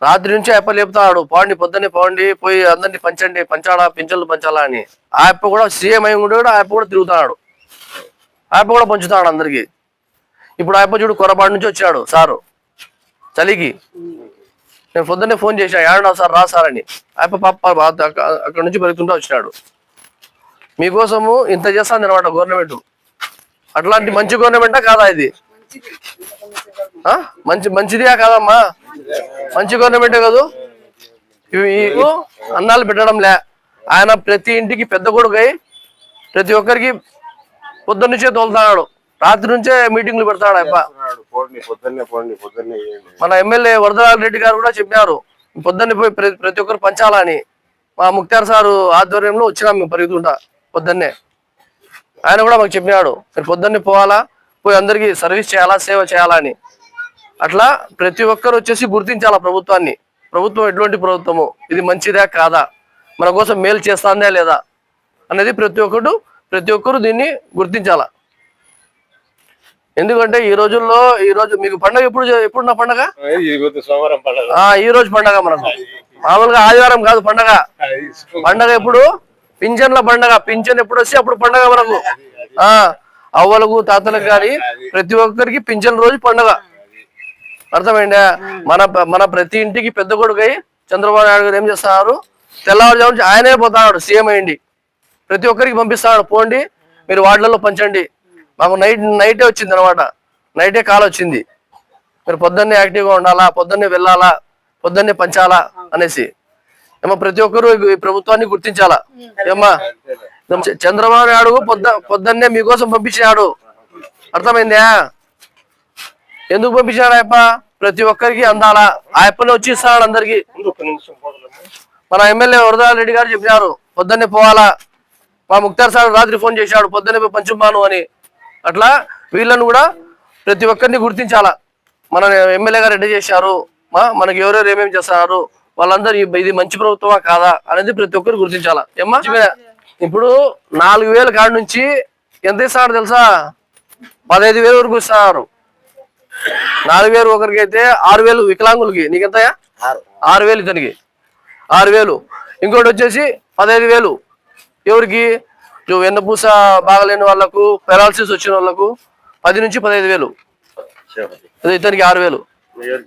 రాత్రి నుంచి అప్ప లేపుతాడు, పోండి పొద్దున్నే పోండి, పోయి అందరినీ పంచండి, పంచాలా పింఛన్లు పంచాలా అని. ఆ అప్ప కూడా సీఎం అయి ఉండి కూడా ఆ అప్ప కూడా తిరుగుతున్నాడు, ఆ అప్ప కూడా పంచుతాడు అందరికి. ఇప్పుడు ఆ అప్ప చూడు కొరపాటి నుంచి వచ్చాడు సారు చలికి. నేను పొద్దున్నే ఫోన్ చేశాను, ఏడన్నా సార్ రా సార్ అని. ఆ అప్ప పాప అక్కడ నుంచి పెరుగుతుంటూ వచ్చినాడు. మీకోసము ఇంత చేస్తాను అనమాట గవర్నమెంట్. అట్లాంటి మంచి గవర్నమెంటా కాదా ఇది? మంచిదియా కాదమ్మా? మంచి గవర్నమెంటే కాదు. అన్నాలు పెట్టడంలే. ఆయన ప్రతి ఇంటికి పెద్ద కొడుకై ప్రతి ఒక్కరికి పొద్దున్న నుంచే తోలుతున్నాడు, రాత్రి నుంచే మీటింగ్లు పెడతాడు అప్ప. మన ఎమ్మెల్యే వరదరాజ రెడ్డి గారు కూడా చెప్పినారు పొద్దున్నే పోయి ప్రతి ఒక్కరు పంచాలని. మా ముక్తార్ సారు ఆధ్వర్యంలో వచ్చినాం మేము పరిగెత్తుకుంటా పొద్దున్నే. ఆయన కూడా మాకు చెప్పినాడు మీరు పొద్దున్నే పోవాలా, పోయి అందరికి సర్వీస్ చేయాలా, సేవ చేయాలా అని. అట్లా ప్రతి ఒక్కరు వచ్చేసి గుర్తించాలా ప్రభుత్వాన్ని. ప్రభుత్వం ఎటువంటి ప్రభుత్వము, ఇది మంచిదా కాదా, మన కోసం మేలు చేస్తాందా లేదా అనేది ప్రతి ఒక్కరు దీన్ని గుర్తించాలా. ఎందుకంటే ఈ రోజు మీకు పండగ ఎప్పుడు పండగ? ఈ రోజు పండగ మనకు. మామూలుగా ఆదివారం కాదు పండగ. పండగ ఎప్పుడు? పింఛన్ల పండగ. పింఛన్ ఎప్పుడు వస్తే అప్పుడు పండగ మనకు. అవ్వలకు తాతలకు కానీ ప్రతి ఒక్కరికి పింఛన్ రోజు పండగ. అర్థమైందా? మన ప్రతి ఇంటికి పెద్ద కొడుకై చంద్రబాబు నాయుడు గారు ఏం చేస్తున్నారు, తెల్లవారుజాము ఆయనే పోతాడు సీఎం అయ్యింది, ప్రతి ఒక్కరికి పంపిస్తాడు, పోండి మీరు వార్డులలో పంచండి. మాకు నైటే వచ్చింది అనమాట, నైటే కాల్ వచ్చింది, మీరు పొద్దున్నే యాక్టివ్గా ఉండాలా, పొద్దున్నే వెళ్ళాలా, పొద్దున్నే పంచాలా అనేసి. ఏమో ప్రతి ఒక్కరు ఈ ప్రభుత్వాన్ని గుర్తించాలా. ఏమ్మా చంద్రబాబు నాయుడు పొద్దున్నే మీకోసం పంపించినాడు, అర్థమైందా? ఎందుకు పంపించాడు ఆయప్ప? ప్రతి ఒక్కరికి అందాలా, ఆయప్పనే వచ్చి ఇస్తాడు అందరికి. మన ఎమ్మెల్యే వరదరాజ రెడ్డి గారు చెప్పినారు పొద్దున్నే పోవాలా. మా ముక్తార్ సార్ రాత్రి ఫోన్ చేశాడు పొద్దున్నే పోయి పంచుమాను అని. అట్లా వీళ్ళను కూడా ప్రతి ఒక్కరిని గుర్తించాలా. మన ఎమ్మెల్యే గారు ఎట్లా చేశారు, మనకి ఎవరెవరు ఏమేమి చేస్తున్నారు, వాళ్ళందరూ ఇది మంచి ప్రభుత్వమా కాదా అనేది ప్రతి ఒక్కరు గుర్తించాలా. ఏమ్మా ఇప్పుడు 4000 కాడి నుంచి ఎంత ఇస్తారు తెలుసా? 15,000 వరకు ఇస్తున్నారు. 4,000 ఒకరికి అయితే 6,000 వికలాంగులకి. నీకెంతయా? 6,000 ఇతనికి 6,000. ఇంకోటి వచ్చేసి 15,000 ఎవరికి? వెన్నపూస బాగలేని వాళ్ళకు, పెరాలసిస్ వచ్చిన వాళ్ళకు 10 నుంచి 15,000. ఇతనికి 6,000.